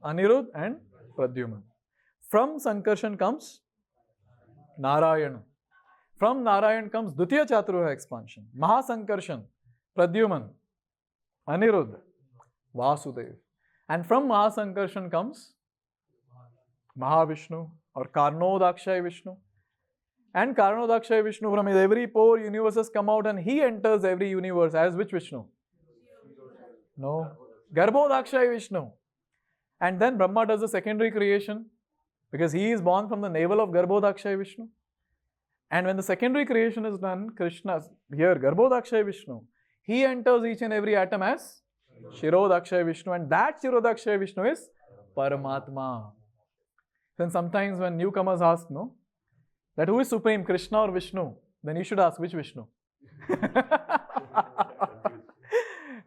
Anirudh and Pradyumna. From Sankarshan comes Narayana. From Narayan comes Dutiya Chaturvibha expansion. Mahasankarshan, Pradyumna, Anirudh, Vasudev. And from Mahasankarshan comes Mahavishnu or Karnodakshaya Vishnu. And Karnodakshaya Vishnu, from his every pore, universes come out and he enters every universe as which Vishnu? No. Garbhodakshaya Vishnu. And then Brahma does the secondary creation because he is born from the navel of Garbhodakshaya Vishnu. And when the secondary creation is done, Krishna, here Garbhodakshaya Vishnu, he enters each and every atom as Shirodakshaya Vishnu, and that Shirodakshaya Vishnu is Paramatma. Then sometimes when newcomers ask, no, that who is supreme, Krishna or Vishnu? Then you should ask, which Vishnu?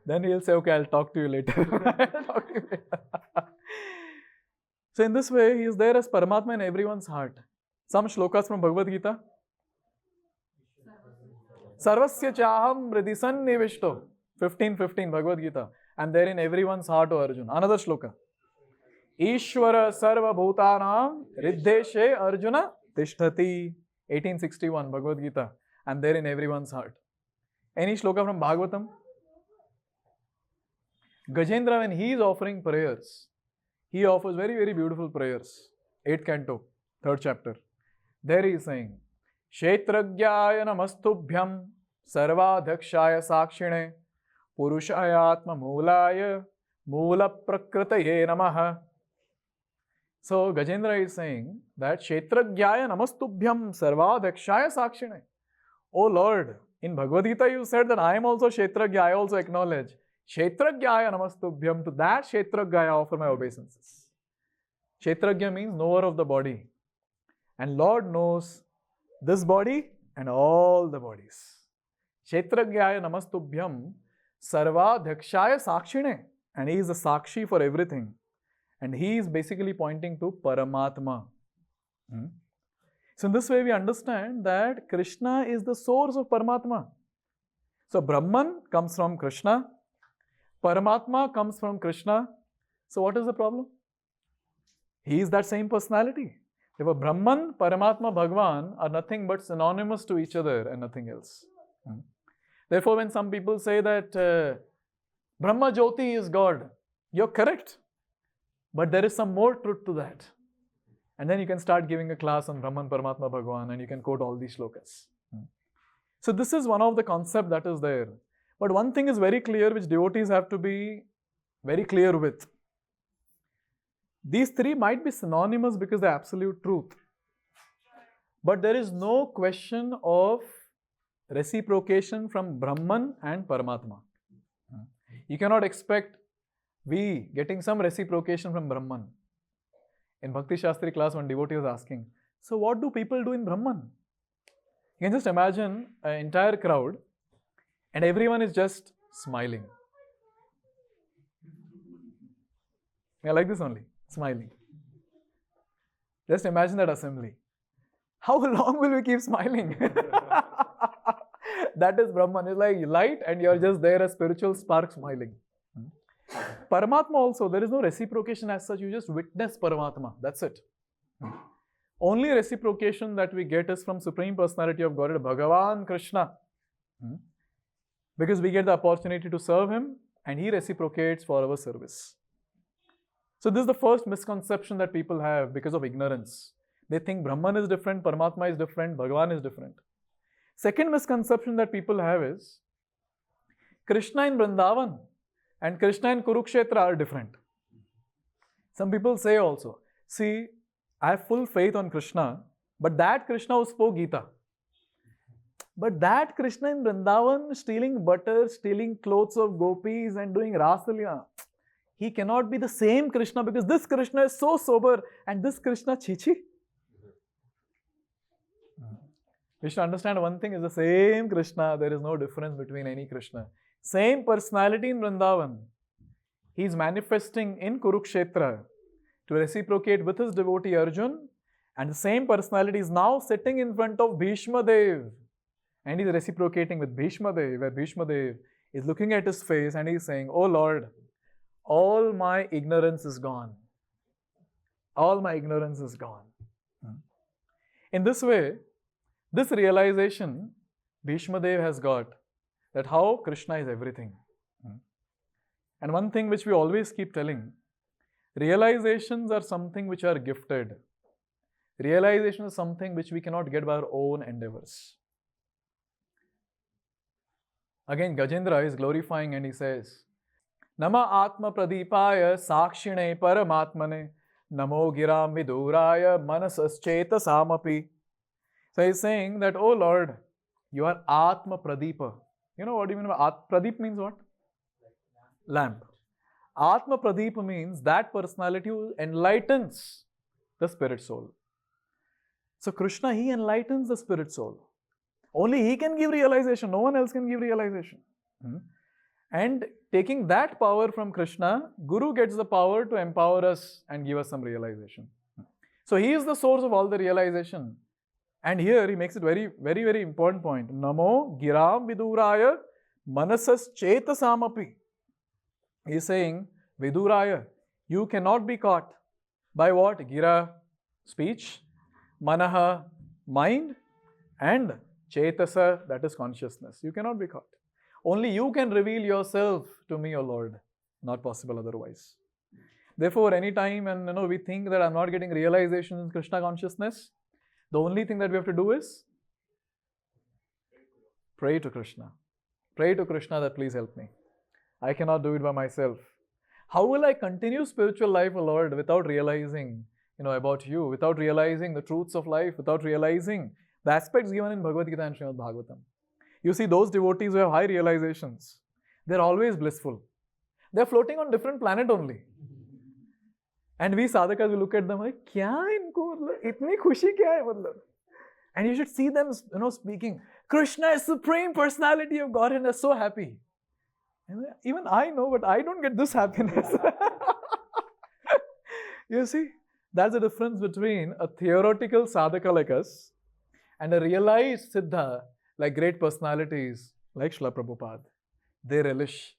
Then he'll say, okay, I'll talk to you later. So in this way, he is there as Paramatma in everyone's heart. Some shlokas from Bhagavad Gita. Sarvasya chaham hridhi sannivishto. 15:15 Bhagavad Gita. I'm there in everyone's heart, O Arjuna. Another shloka. Ishvara sarva bhutanam riddheshe Arjuna tishtati. 1861 Bhagavad Gita. I'm there in everyone's heart. Any shloka from Bhagavatam? Gajendra, when he is offering prayers, he offers very, very beautiful prayers. 8th canto, 3rd chapter. There he is saying, Kshetragyaya namastubhyam sarvadhakshaya sakshine purushaya ātmā mūlāya mūla prakritaye namaha. So Gajendra is saying that Kshetragyaya namastubhyam sarvadhakshaya sakshine. Oh Lord, in Bhagavad Gita you said that I am also Kshetragya, I also acknowledge. Kshetragyaya namastubhyam, to that Kshetragyaya offer my obeisances. Kshetragya means knower of the body. And Lord knows this body and all the bodies. Kshetragyaya namastubhyam sarvadhakshaya sakshine. And he is the sakshi for everything. And he is basically pointing to Paramatma. So in this way we understand that Krishna is the source of Paramatma. So Brahman comes from Krishna. Paramatma comes from Krishna. So what is the problem? He is that same personality. Therefore, Brahman, Paramatma, Bhagavan are nothing but synonymous to each other and nothing else. Therefore, when some people say that Brahma Jyoti is God, you're correct. But there is some more truth to that. And then you can start giving a class on Brahman, Paramatma, Bhagavan, and you can quote all these shlokas. So this is one of the concepts that is there. But one thing is very clear, which devotees have to be very clear with. These three might be synonymous because they're absolute truth. But there is no question of reciprocation from Brahman and Paramatma. You cannot expect we getting some reciprocation from Brahman. In Bhakti Shastri class, one devotee was asking, so what do people do in Brahman? You can just imagine an entire crowd and everyone is just smiling. Yeah, like this only, smiling. Just imagine that assembly. How long will we keep smiling? That is Brahman. It's like light and you're just there, a spiritual spark smiling. Paramatma also, there is no reciprocation as such. You just witness Paramatma. That's it. Only reciprocation that we get is from Supreme Personality of Godhead, Bhagavan Krishna. Because we get the opportunity to serve him and he reciprocates for our service. So this is the first misconception that people have because of ignorance. They think Brahman is different, Paramatma is different, Bhagavan is different. Second misconception that people have is Krishna in Vrindavan and Krishna in Kurukshetra are different. Some people say also, see, I have full faith on Krishna, but that Krishna who spoke Gita. But that Krishna in Vrindavan stealing butter, stealing clothes of gopis and doing Rasalila, he cannot be the same Krishna because this Krishna is so sober and this Krishna chichi. We should understand one thing is the same Krishna. There is no difference between any Krishna. Same personality in Vrindavan. He is manifesting in Kurukshetra to reciprocate with his devotee Arjun, and the same personality is now sitting in front of Bhīṣmadeva and he is reciprocating with Bhīṣmadeva, where Bhīṣmadeva is looking at his face and he is saying, oh Lord, all my ignorance is gone. All my ignorance is gone. In this way, this realization Bhīṣmadeva has got, that how Krishna is everything. And one thing which we always keep telling, realizations are something which are gifted. Realization is something which we cannot get by our own endeavors. Again, Gajendra is glorifying and he says, Nama Atma Pradipaya Sakshine Paramatmane Namo Giram Viduraya Manasascheta Samapi. So he's saying that, oh Lord, you are Atma Pradipa. You know what do you mean by Pradip means what? Lamp. Atma Pradipa means that personality who enlightens the spirit soul. So Krishna, he enlightens the spirit soul. Only he can give realization, no one else can give realization. And taking that power from Krishna, Guru gets the power to empower us and give us some realization. So he is the source of all the realization. And here he makes it very, very, very important point. Namo Giram Viduraya Manasas Chetasamapi. He is saying, Viduraya, you cannot be caught by what? Gira, speech, Manaha, mind, and Chetasa, that is consciousness. You cannot be caught. Only you can reveal yourself to me, O Lord. Not possible otherwise. Therefore, anytime and we think that I'm not getting realization in Krishna consciousness, the only thing that we have to do is pray to Krishna. Pray to Krishna that please help me. I cannot do it by myself. How will I continue spiritual life, O Lord, without realizing, about you, without realizing the truths of life, without realizing the aspects given in Bhagavad Gita and Srimad Bhagavatam? You see, those devotees who have high realizations, they're always blissful. They're floating on different planet only. And we sadhakas will look at them like, kya inko, itni khushi kya hai, matlab? And you should see them, speaking, Krishna is Supreme Personality of Godhead, and they're so happy. And even I know, but I don't get this happiness. You see, that's the difference between a theoretical sadhaka like us and a realized siddha like great personalities like Srila Prabhupada. They relish.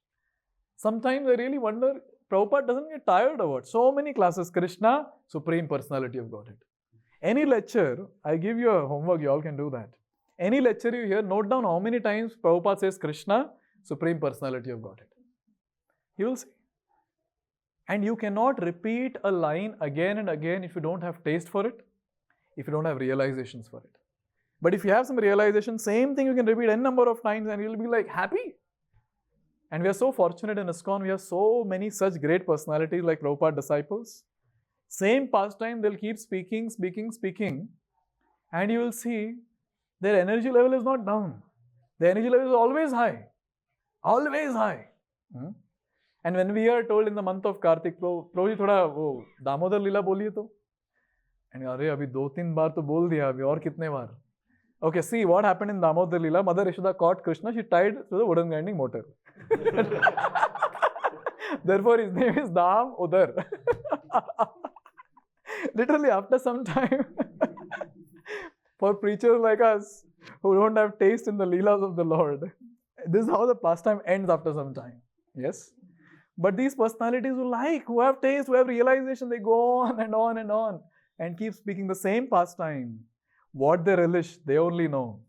Sometimes I really wonder, Prabhupada doesn't get tired of it. So many classes, Krishna, Supreme Personality of Godhead. Any lecture, I give you a homework, you all can do that. Any lecture you hear, note down how many times Prabhupada says Krishna, Supreme Personality of Godhead. You will see. And you cannot repeat a line again and again if you don't have taste for it, if you don't have realizations for it. But if you have some realization, same thing you can repeat n number of times and you'll be like happy. And we are so fortunate in ISKCON, we have so many such great personalities like Prabhupada disciples. Same pastime, they'll keep speaking, and you will see their energy level is not down. Their energy level is always high. Always high. And when we are told in the month of Kartik, Prabhuji thoda wo Damodar Leela boliye to. And arey abhi 2-3 baar to bol diya, abhi aur kitne baar? Okay, see what happened in Damodar Leela. Mother Yashoda caught Krishna, she tied to the wooden grinding motor. Therefore his name is Dam Udar. Literally after some time, for preachers like us who don't have taste in the Leelas of the Lord, this is how the pastime ends after some time. Yes? But these personalities who have taste, who have realization, they go on and on and on and keep speaking the same pastime. What they relish, they only know.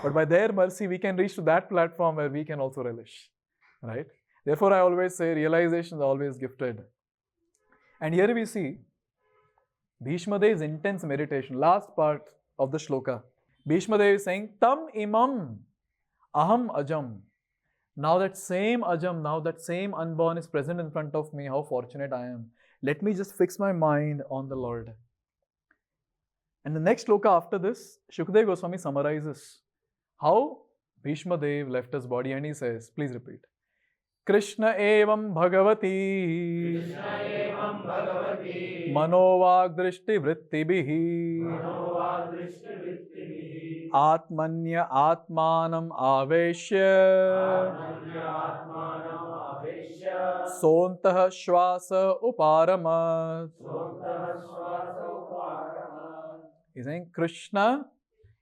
But by their mercy, we can reach to that platform where we can also relish. Right? Therefore, I always say realization is always gifted. And here we see Bhīṣmadeva's intense meditation, last part of the shloka. Bhīṣmadeva is saying, Tam imam aham ajam. Now that same ajam, now that same unborn is present in front of me, how fortunate I am. Let me just fix my mind on the Lord. And the next shloka after this, Shukadeva Goswami summarizes how Bhīṣmadeva left his body, and he says, please repeat. Krishna evam bhagavati manovag drishti vrittibhihi ātmanya ātmānam āveshya sontah shvasa uparamat. He's saying Krishna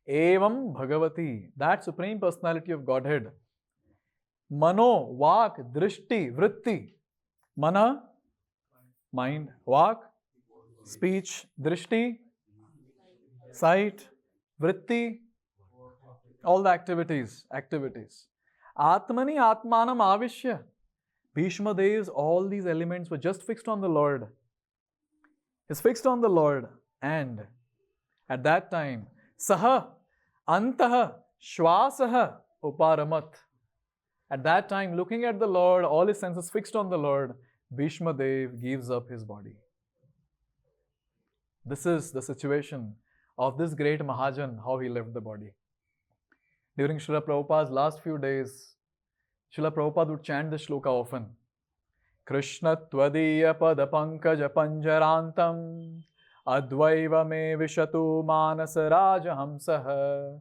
evam bhagavati, that Supreme Personality of Godhead. Mano, vak, drishti, vritti. Mana, mind. Vak, speech. Drishti, sight. Vritti, all the activities. Atmani atmanam avishya. Bhīṣmadeva's all these elements were just fixed on the Lord. It's fixed on the Lord, and At that time, saha antah shvasaha uparamat. At that time, looking at the Lord, all his senses fixed on the Lord, Bhīṣmadeva gives up his body. This is the situation of this great Mahajan, how he left the body. During Srila Prabhupada's last few days, Srila Prabhupada would chant this shloka often. Krishna tvadiya pada pankaja panjarantam advaiva me vishatu manasa raja hamsaha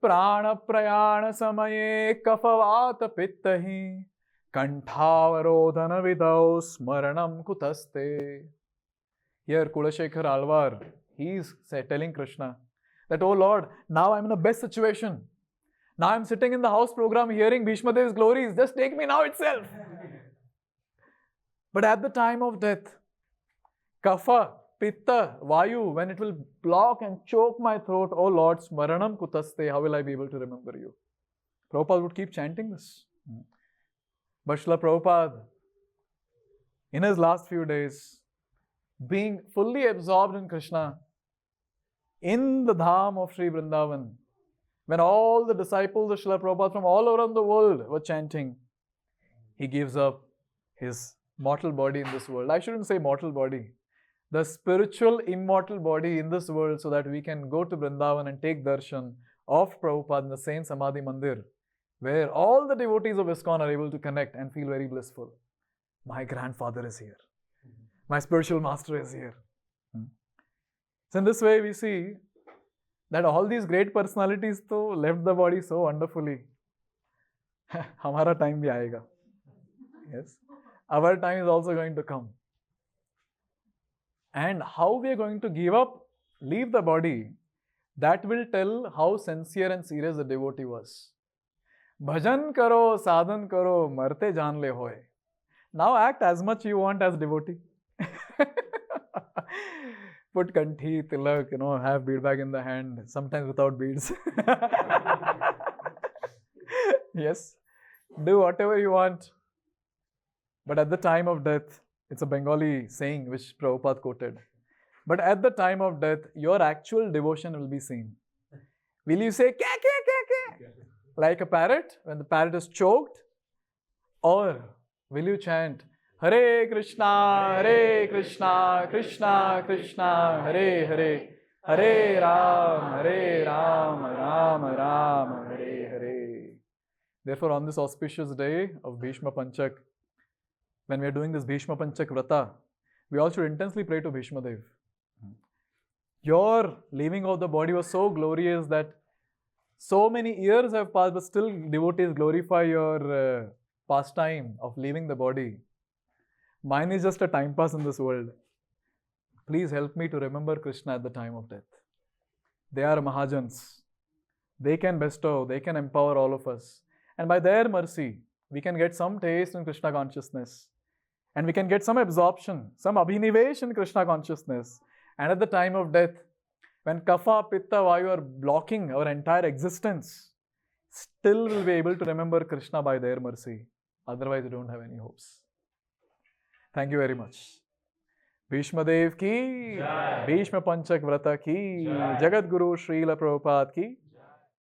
prana prayana samaye kafavata pittahi kantavarodhana vidau smaranam kutaste. Here Kulashekar Alvar, he is telling Krishna that, oh Lord, now I am in the best situation. Now I am sitting in the house program hearing Bhīṣmadeva's glories. Just take me now itself. But at the time of death, Kapha, Pitta, Vayu, when it will block and choke my throat, oh Lord, Smaranam Kutaste, how will I be able to remember you? Prabhupada would keep chanting this. But Srila Prabhupada, in his last few days, being fully absorbed in Krishna, in the Dham of Sri Vrindavan, when all the disciples of Srila Prabhupada from all around the world were chanting, he gives up his mortal body in this world. I shouldn't say mortal body. The spiritual immortal body in this world, so that we can go to Vrindavan and take darshan of Prabhupada in the same Samadhi Mandir, where all the devotees of ISKCON are able to connect and feel very blissful. My grandfather is here. My spiritual master is here. So in this way we see that all these great personalities though left the body so wonderfully. Hamara time bhi aayega. Yes. Our time is also going to come. And how we are going to leave the body, that will tell how sincere and serious the devotee was. Bhajan karo, sadhan karo, marte jaan le hoy. Now act as much you want as devotee. Put kanthi, tilak, have bead bag in the hand, sometimes without beads. Yes, do whatever you want. But at the time of death, it's a Bengali saying which Prabhupada quoted. But at the time of death, your actual devotion will be seen. Will you say, kya, kya, kya, kya? Like a parrot, when the parrot is choked? Or will you chant, Hare Krishna, Krishna Krishna, Hare Hare, Hare Ram, Ram Ram, Hare Hare. Therefore, on this auspicious day of Bhīṣma Panchak, when we are doing this Bhīṣma Panchak Vrata, we all should intensely pray to Bhīṣmadeva. Your leaving of the body was so glorious that so many years have passed, but still devotees glorify your pastime of leaving the body. Mine is just a time pass in this world. Please help me to remember Krishna at the time of death. They are Mahajans. They can bestow, they can empower all of us. And by their mercy, we can get some taste in Krishna consciousness. And we can get some absorption, some abhinivesh in Krishna consciousness. And at the time of death, when Kapha, Pitta, Vayu are blocking our entire existence, still we'll be able to remember Krishna by their mercy. Otherwise, we don't have any hopes. Thank you very much. Bhīṣmadev ki, Bhīṣma Panchak Vrata ki, Jagat Guru Srila Prabhupada ki.